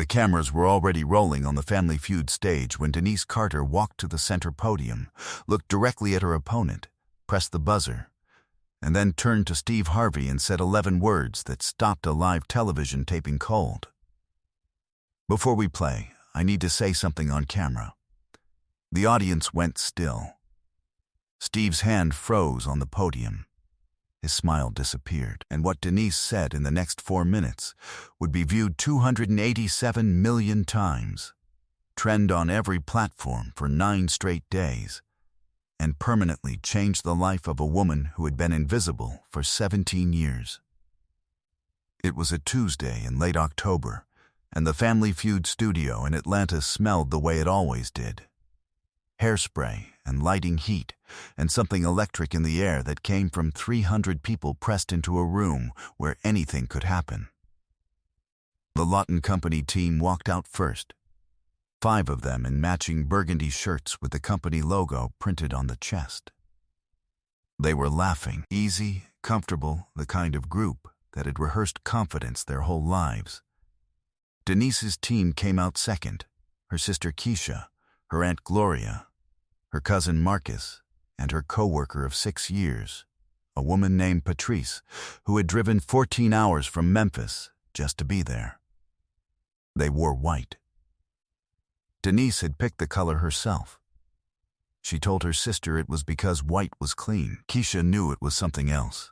The cameras were already rolling on the Family Feud stage when Denise Carter walked to the center podium, looked directly at her opponent, pressed the buzzer, and then turned to Steve Harvey and said 11 words that stopped a live television taping cold. "Before we play, I need to say something on camera." The audience went still. Steve's hand froze on the podium. His smile disappeared, and what Denise said in the next 4 minutes would be viewed 287 million times, trend on every platform for 9 straight days, and permanently change the life of a woman who had been invisible for 17 years. It was a Tuesday in late October, and the Family Feud studio in Atlanta smelled the way it always did. Hairspray and lighting heat, and something electric in the air that came from 300 people pressed into a room where anything could happen. The Lawton Company team walked out first, 5 of them in matching burgundy shirts with the company logo printed on the chest. They were laughing, easy, comfortable, the kind of group that had rehearsed confidence their whole lives. Denise's team came out second, her sister Keisha, her Aunt Gloria, her cousin Marcus, and her co-worker of 6 years, a woman named Patrice, who had driven 14 hours from Memphis just to be there. They wore white. Denise had picked the color herself. She told her sister it was because white was clean. Keisha knew it was something else.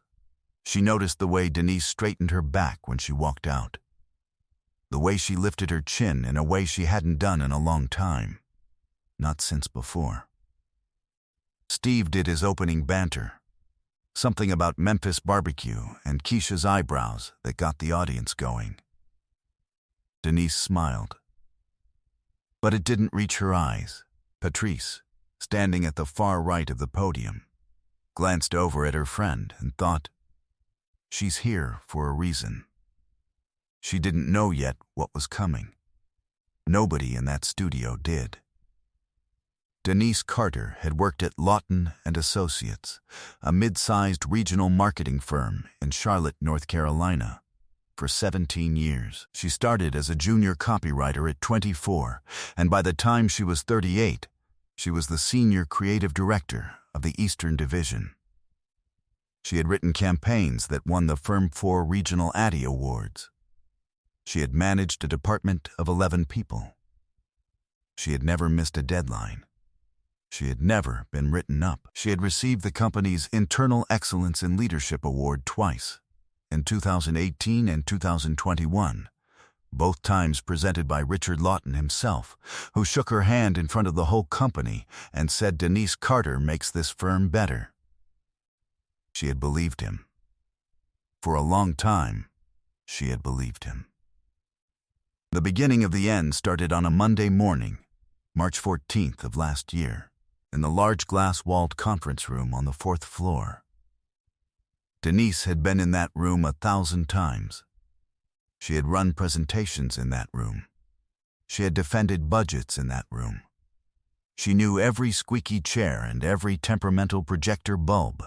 She noticed the way Denise straightened her back when she walked out, the way she lifted her chin in a way she hadn't done in a long time, not since before. Steve did his opening banter, something about Memphis barbecue and Keisha's eyebrows that got the audience going. Denise smiled, but it didn't reach her eyes. Patrice, standing at the far right of the podium, glanced over at her friend and thought, "She's here for a reason." She didn't know yet what was coming. Nobody in that studio did. Denise Carter had worked at Lawton and Associates, a mid-sized regional marketing firm in Charlotte, North Carolina, for 17 years. She started as a junior copywriter at 24, and by the time she was 38, she was the senior creative director of the Eastern Division. She had written campaigns that won the Firm 4 Regional Addy Awards. She had managed a department of 11 people. She had never missed a deadline. She had never been written up. She had received the company's Internal Excellence in Leadership Award twice, in 2018 and 2021, both times presented by Richard Lawton himself, who shook her hand in front of the whole company and said Denise Carter makes this firm better. She had believed him. For a long time, she had believed him. The beginning of the end started on a Monday morning, March 14th of last year, in the large glass-walled conference room on the 4th floor. Denise had been in that room 1,000 times. She had run presentations in that room. She had defended budgets in that room. She knew every squeaky chair and every temperamental projector bulb.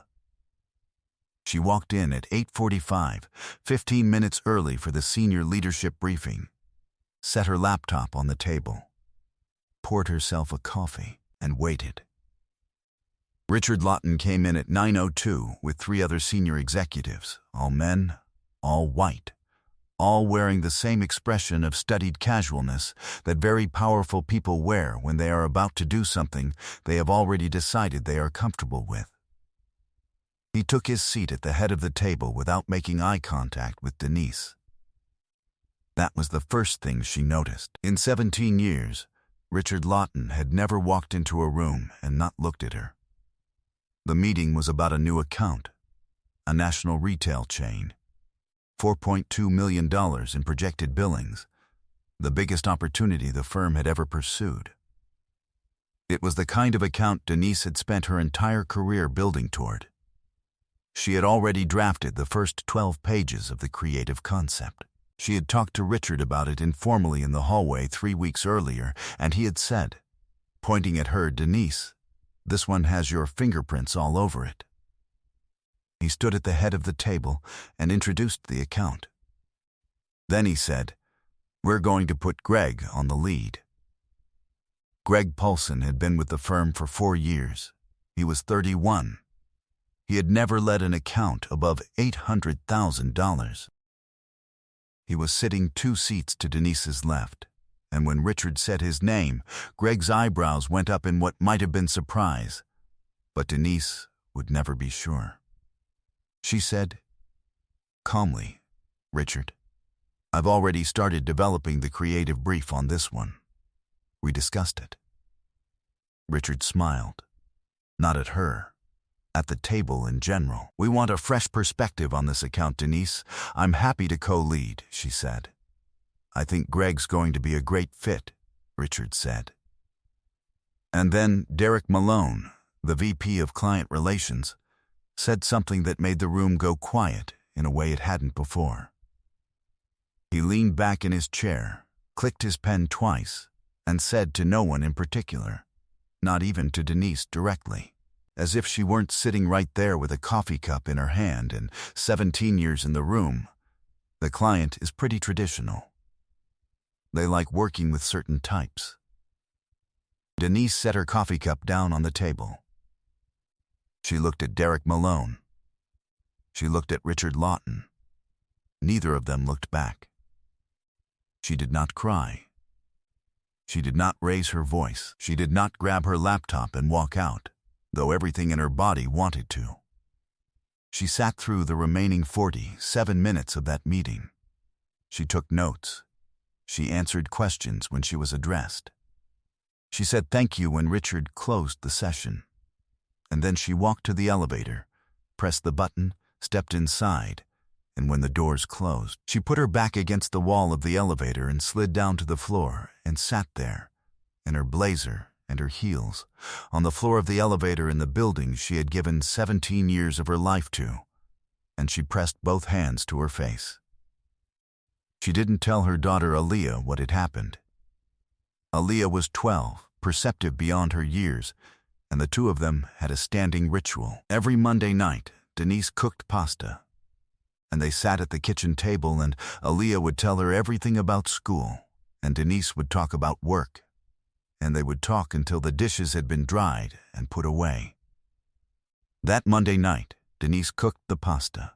She walked in at 8:45, 15 minutes early for the senior leadership briefing, set her laptop on the table, poured herself a coffee, and waited. Richard Lawton came in at 9:02 with 3 other senior executives, all men, all white, all wearing the same expression of studied casualness that very powerful people wear when they are about to do something they have already decided they are comfortable with. He took his seat at the head of the table without making eye contact with Denise. That was the first thing she noticed. In 17 years, Richard Lawton had never walked into a room and not looked at her. The meeting was about a new account, a national retail chain, $4.2 million in projected billings, the biggest opportunity the firm had ever pursued. It was the kind of account Denise had spent her entire career building toward. She had already drafted the first 12 pages of the creative concept. She had talked to Richard about it informally in the hallway 3 weeks earlier, and he had said, pointing at her, "Denise, this one has your fingerprints all over it." He stood at the head of the table and introduced the account. Then he said, We're going to put Greg on the lead. Greg Paulson had been with the firm for 4 years. He was 31. He had never led an account above $800,000. He was sitting 2 seats to Denise's left, and when Richard said his name, Greg's eyebrows went up in what might have been surprise, but Denise would never be sure. She said, calmly, "Richard, I've already started developing the creative brief on this one. We discussed it." Richard smiled, not at her, at the table in general. "We want a fresh perspective on this account, Denise. I'm happy to co-lead," she said. "I think Greg's going to be a great fit," Richard said. And then Derek Malone, the VP of Client Relations, said something that made the room go quiet in a way it hadn't before. He leaned back in his chair, clicked his pen twice, and said to no one in particular, not even to Denise directly, as if she weren't sitting right there with a coffee cup in her hand and 17 years in the room, "The client is pretty traditional. They like working with certain types." Denise set her coffee cup down on the table. She looked at Derek Malone. She looked at Richard Lawton. Neither of them looked back. She did not cry. She did not raise her voice. She did not grab her laptop and walk out, though everything in her body wanted to. She sat through the remaining 47 minutes of that meeting. She took notes. She answered questions when she was addressed. She said thank you when Richard closed the session. And then she walked to the elevator, pressed the button, stepped inside, and when the doors closed, she put her back against the wall of the elevator and slid down to the floor and sat there, in her blazer and her heels, on the floor of the elevator in the building she had given 17 years of her life to, and she pressed both hands to her face. She didn't tell her daughter Aaliyah what had happened. Aaliyah was 12, perceptive beyond her years, and the two of them had a standing ritual. Every Monday night, Denise cooked pasta, and they sat at the kitchen table, and Aaliyah would tell her everything about school, and Denise would talk about work, and they would talk until the dishes had been dried and put away. That Monday night, Denise cooked the pasta.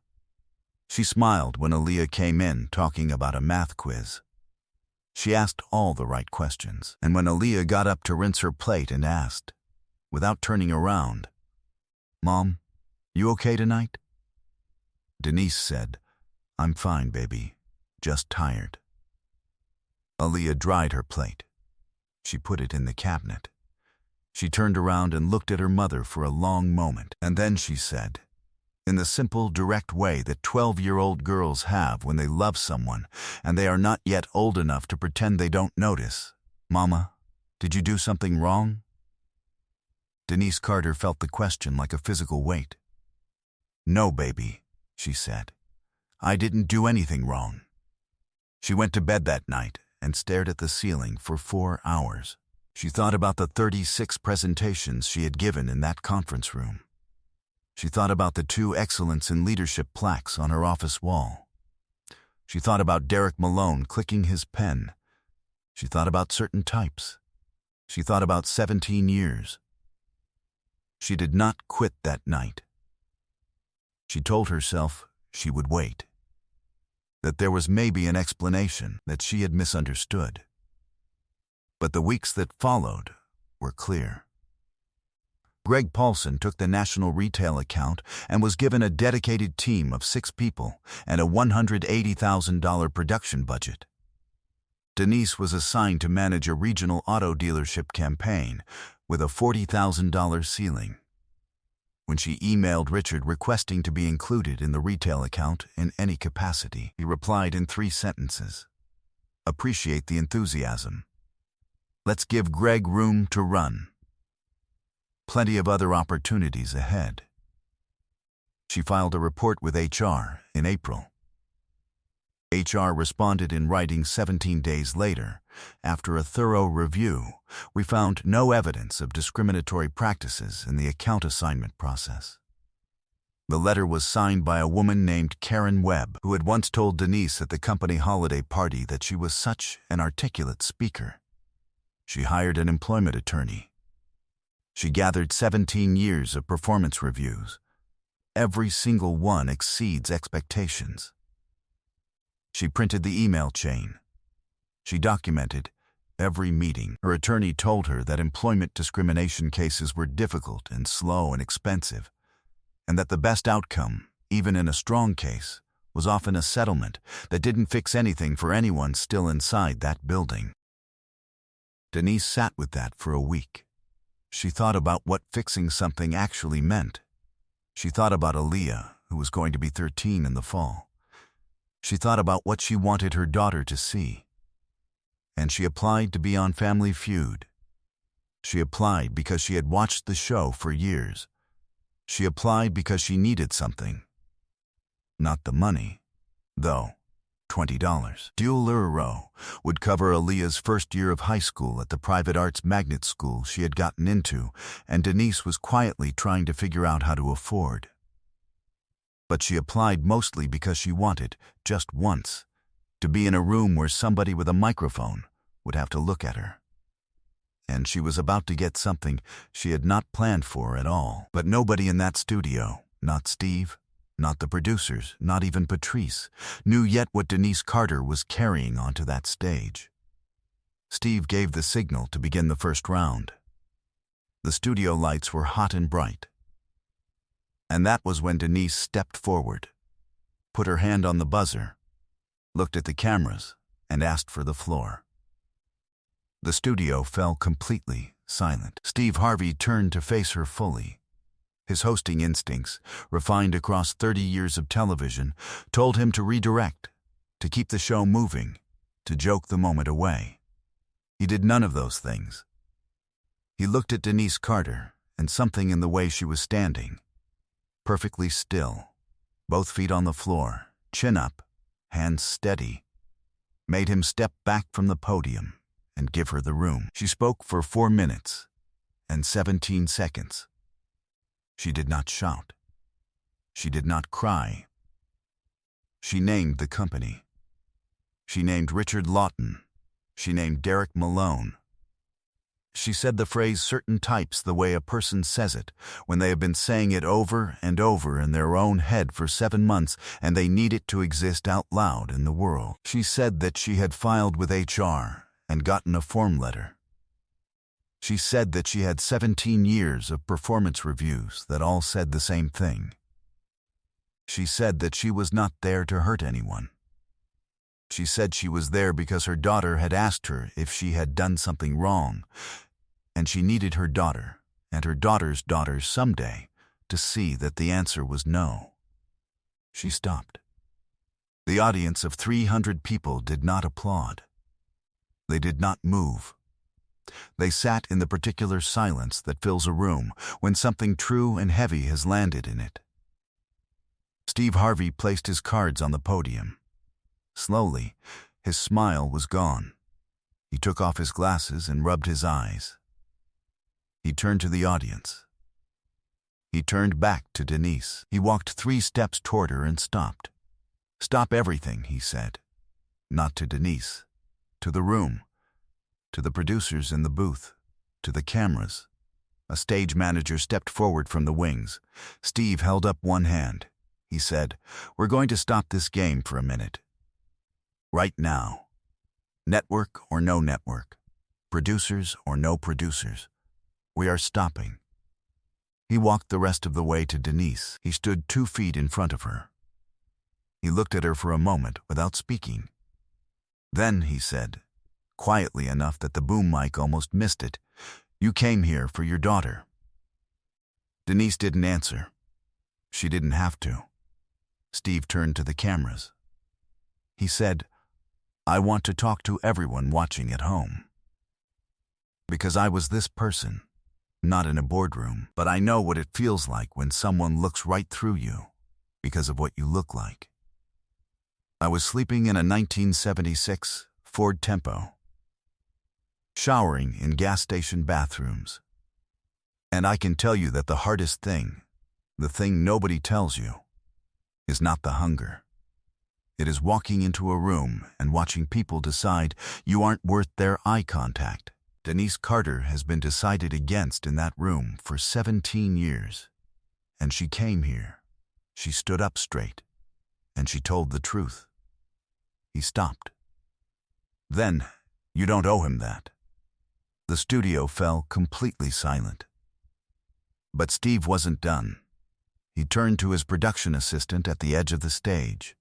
She smiled when Aaliyah came in talking about a math quiz. She asked all the right questions, and when Aaliyah got up to rinse her plate and asked, without turning around, "Mom, you okay tonight?" Denise said, "I'm fine, baby, just tired." Aaliyah dried her plate. She put it in the cabinet. She turned around and looked at her mother for a long moment, and then she said, in the simple, direct way that 12-year-old girls have when they love someone and they are not yet old enough to pretend they don't notice, "Mama, did you do something wrong?" Denise Carter felt the question like a physical weight. "No, baby," she said. "I didn't do anything wrong." She went to bed that night and stared at the ceiling for 4 hours. She thought about the 36 presentations she had given in that conference room. She thought about the 2 Excellence in Leadership plaques on her office wall. She thought about Derek Malone clicking his pen. She thought about certain types. She thought about 17 years. She did not quit that night. She told herself she would wait, that there was maybe an explanation that she had misunderstood. But the weeks that followed were clear. Greg Paulson took the national retail account and was given a dedicated team of 6 people and a $180,000 production budget. Denise was assigned to manage a regional auto dealership campaign with a $40,000 ceiling. When she emailed Richard requesting to be included in the retail account in any capacity, he replied in 3 sentences. "Appreciate the enthusiasm. Let's give Greg room to run. Plenty of other opportunities ahead." She filed a report with HR in April. HR responded in writing 17 days later. "After a thorough review, we found no evidence of discriminatory practices in the account assignment process." The letter was signed by a woman named Karen Webb, who had once told Denise at the company holiday party that she was such an articulate speaker. She hired an employment attorney. She gathered 17 years of performance reviews. Every single one exceeds expectations. She printed the email chain. She documented every meeting. Her attorney told her that employment discrimination cases were difficult and slow and expensive, and that the best outcome, even in a strong case, was often a settlement that didn't fix anything for anyone still inside that building. Denise sat with that for a week. She thought about what fixing something actually meant. She thought about Aaliyah, who was going to be 13 in the fall. She thought about what she wanted her daughter to see. And she applied to be on Family Feud. She applied because she had watched the show for years. She applied because she needed something. Not the money, though. $20. €20 would cover Aaliyah's first year of high school at the private arts magnet school she had gotten into, and Denise was quietly trying to figure out how to afford. But she applied mostly because she wanted, just once, to be in a room where somebody with a microphone would have to look at her. And she was about to get something she had not planned for at all. But nobody in that studio, not Steve, not the producers, not even Patrice, knew yet what Denise Carter was carrying onto that stage. Steve gave the signal to begin the first round. The studio lights were hot and bright. And that was when Denise stepped forward, put her hand on the buzzer, looked at the cameras, and asked for the floor. The studio fell completely silent. Steve Harvey turned to face her fully. His hosting instincts, refined across 30 years of television, told him to redirect, to keep the show moving, to joke the moment away. He did none of those things. He looked at Denise Carter, and something in the way she was standing, perfectly still, both feet on the floor, chin up, hands steady, made him step back from the podium and give her the room. She spoke for 4 minutes and 17 seconds. She did not shout. She did not cry. She named the company. She named Richard Lawton. She named Derek Malone. She said the phrase certain types the way a person says it, when they have been saying it over and over in their own head for 7 months and they need it to exist out loud in the world. She said that she had filed with HR and gotten a form letter. She said that she had 17 years of performance reviews that all said the same thing. She said that she was not there to hurt anyone. She said she was there because her daughter had asked her if she had done something wrong, and she needed her daughter and her daughter's daughter someday to see that the answer was no. She stopped. The audience of 300 people did not applaud. They did not move. They sat in the particular silence that fills a room when something true and heavy has landed in it. Steve Harvey placed his cards on the podium. Slowly, his smile was gone. He took off his glasses and rubbed his eyes. He turned to the audience. He turned back to Denise. He walked 3 steps toward her and stopped. "Stop everything," he said. Not to Denise, to the room, to the producers in the booth, to the cameras. A stage manager stepped forward from the wings. Steve held up one hand. He said, "We're going to stop this game for a minute. Right now. Network or no network. Producers or no producers. We are stopping." He walked the rest of the way to Denise. He stood 2 feet in front of her. He looked at her for a moment without speaking. Then he said, quietly enough that the boom mic almost missed it, "You came here for your daughter." Denise didn't answer. She didn't have to. Steve turned to the cameras. He said, "I want to talk to everyone watching at home. Because I was this person, not in a boardroom, but I know what it feels like when someone looks right through you because of what you look like. I was sleeping in a 1976 Ford Tempo, showering in gas station bathrooms. And I can tell you that the hardest thing The thing nobody tells you is not the hunger. It is walking into a room and watching people decide you aren't worth their eye contact. Denise Carter has been decided against in that room for 17 years. And she came here. She stood up straight. And she told the truth. He stopped. Then, you don't owe him that. The studio fell completely silent. But Steve wasn't done. He turned to his production assistant at the edge of the stage.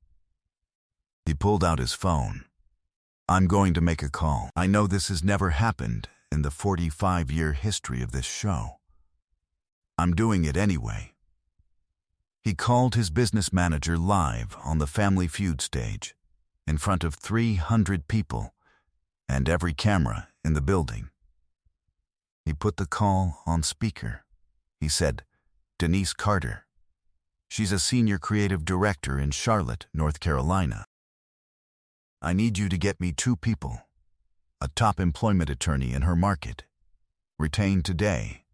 He pulled out his phone. I'm going to make a call. I know this has never happened in the 45-year history of this show. I'm doing it anyway. He called his business manager live on the Family Feud stage, in front of 300 people and every camera in the building. He put the call on speaker. He said, Denise Carter. She's a senior creative director in Charlotte, North Carolina. I need you to get me 2 people, a top employment attorney in her market, retained today,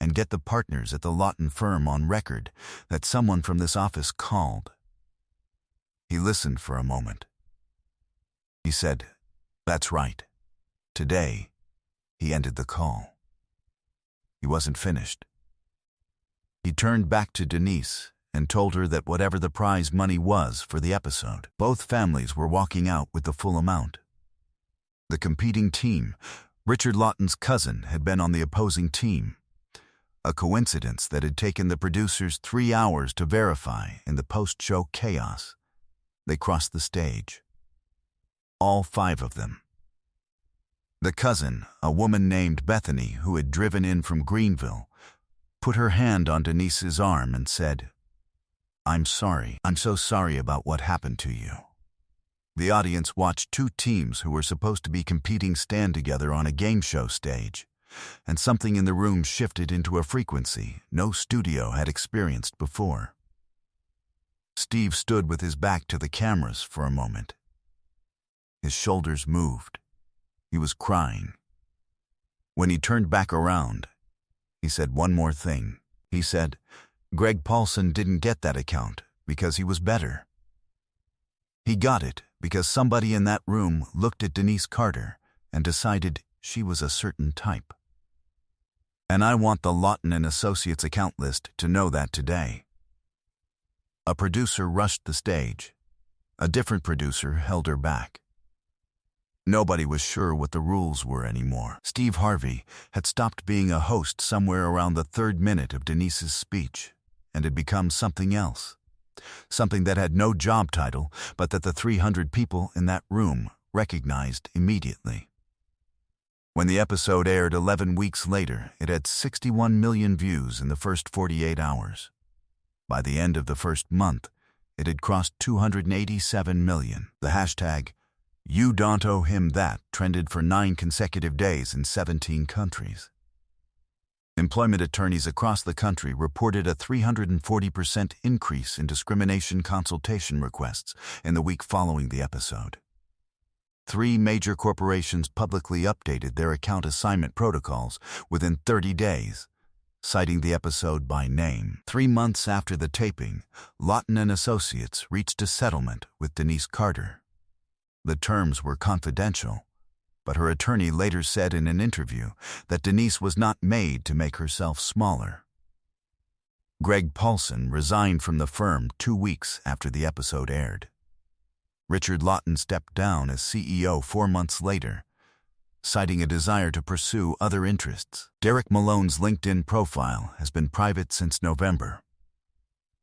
and get the partners at the Lawton firm on record that someone from this office called. He listened for a moment. He said, That's right. Today, he ended the call. He wasn't finished. He turned back to Denise and told her that whatever the prize money was for the episode, both families were walking out with the full amount. The competing team, Richard Lawton's cousin, had been on the opposing team, a coincidence that had taken the producers 3 hours to verify in the post-show chaos. They crossed the stage. All 5 of them. The cousin, a woman named Bethany who had driven in from Greenville, put her hand on Denise's arm and said, I'm sorry. I'm so sorry about what happened to you. The audience watched 2 teams who were supposed to be competing stand together on a game show stage, and something in the room shifted into a frequency no studio had experienced before. Steve stood with his back to the cameras for a moment. His shoulders moved. He was crying. When he turned back around, he said one more thing. He said, Greg Paulson didn't get that account because he was better. He got it because somebody in that room looked at Denise Carter and decided she was a certain type. And I want the Lawton and Associates account list to know that today. A producer rushed the stage. A different producer held her back. Nobody was sure what the rules were anymore. Steve Harvey had stopped being a host somewhere around the 3rd minute of Denise's speech and had become something else. Something that had no job title, but that the 300 people in that room recognized immediately. When the episode aired 11 weeks later, it had 61 million views in the first 48 hours. By the end of the first month, it had crossed 287 million. The hashtag, You Don't Owe Him That, trended for 9 consecutive days in 17 countries. Employment attorneys across the country reported a 340% increase in discrimination consultation requests in the week following the episode. 3 major corporations publicly updated their account assignment protocols within 30 days, citing the episode by name. 3 months after the taping, Lawton and Associates reached a settlement with Denise Carter. The terms were confidential, but her attorney later said in an interview that Denise was not made to make herself smaller. Greg Paulson resigned from the firm 2 weeks after the episode aired. Richard Lawton stepped down as CEO 4 months later, citing a desire to pursue other interests. Derek Malone's LinkedIn profile has been private since November.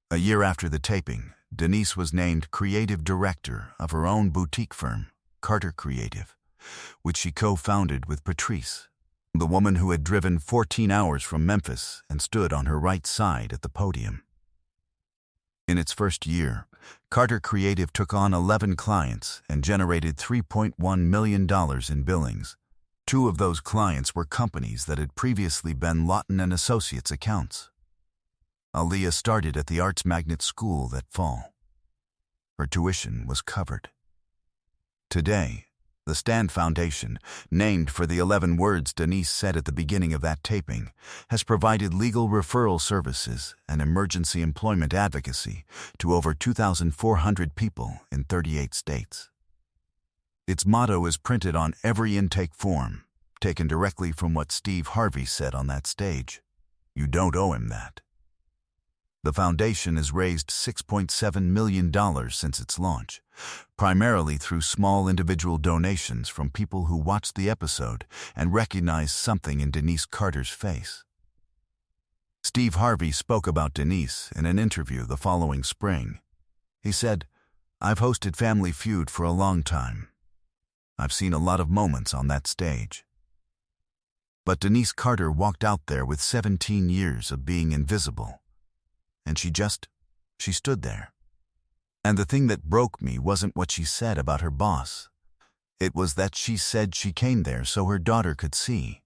A year after the taping, Denise was named creative director of her own boutique firm, Carter Creative, which she co-founded with Patrice, the woman who had driven 14 hours from Memphis and stood on her right side at the podium. In its first year, Carter Creative took on 11 clients and generated $3.1 million in billings. 2 of those clients were companies that had previously been Lawton and Associates accounts. Aaliyah started at the Arts Magnet School that fall. Her tuition was covered. Today, The Stand Foundation, named for the 11 words Denise said at the beginning of that taping, has provided legal referral services and emergency employment advocacy to over 2,400 people in 38 states. Its motto is printed on every intake form, taken directly from what Steve Harvey said on that stage. You don't owe him that. The foundation has raised $6.7 million since its launch, primarily through small individual donations from people who watched the episode and recognized something in Denise Carter's face. Steve Harvey spoke about Denise in an interview the following spring. He said, "I've hosted Family Feud for a long time. I've seen a lot of moments on that stage. But Denise Carter walked out there with 17 years of being invisible. And she stood there. And the thing that broke me wasn't what she said about her boss. It was that she said she came there so her daughter could see."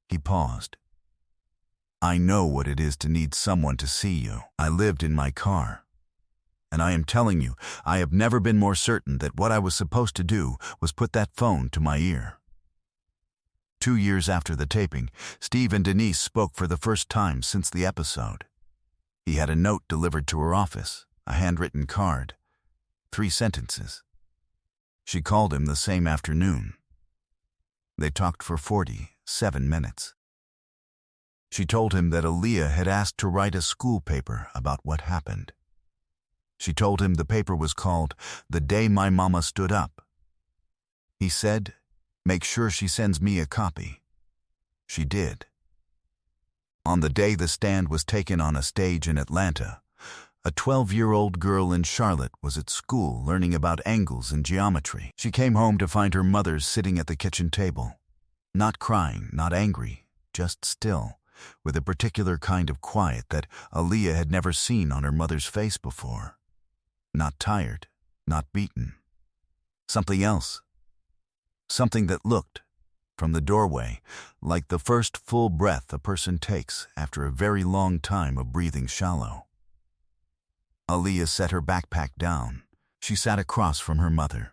He paused. "I know what it is to need someone to see you. I lived in my car. And I am telling you, I have never been more certain that what I was supposed to do was put that phone to my ear." 2 years after the taping, Steve and Denise spoke for the first time since the episode. He had a note delivered to her office, a handwritten card, 3 sentences. She called him the same afternoon. They talked for 47 minutes. She told him that Aaliyah had asked to write a school paper about what happened. She told him the paper was called "The Day My Mama Stood Up." He said, "Make sure she sends me a copy." She did. On the day the stand was taken on a stage in Atlanta, a 12-year-old girl in Charlotte was at school learning about angles and geometry. She came home to find her mother sitting at the kitchen table. Not crying, not angry, just still, with a particular kind of quiet that Aaliyah had never seen on her mother's face before. Not tired, not beaten. Something else. Something that looked, from the doorway, like the first full breath a person takes after a very long time of breathing shallow. Aaliyah set her backpack down. She sat across from her mother.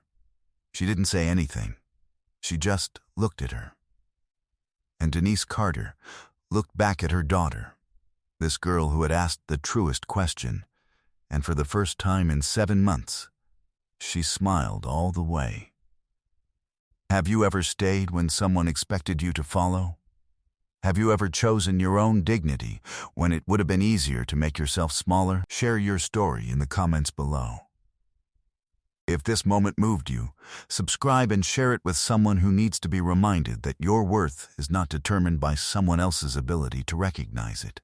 She didn't say anything. She just looked at her. And Denise Carter looked back at her daughter, this girl who had asked the truest question, and for the first time in 7 months, she smiled all the way. Have you ever stayed when someone expected you to follow? Have you ever chosen your own dignity when it would have been easier to make yourself smaller? Share your story in the comments below. If this moment moved you, subscribe and share it with someone who needs to be reminded that your worth is not determined by someone else's ability to recognize it.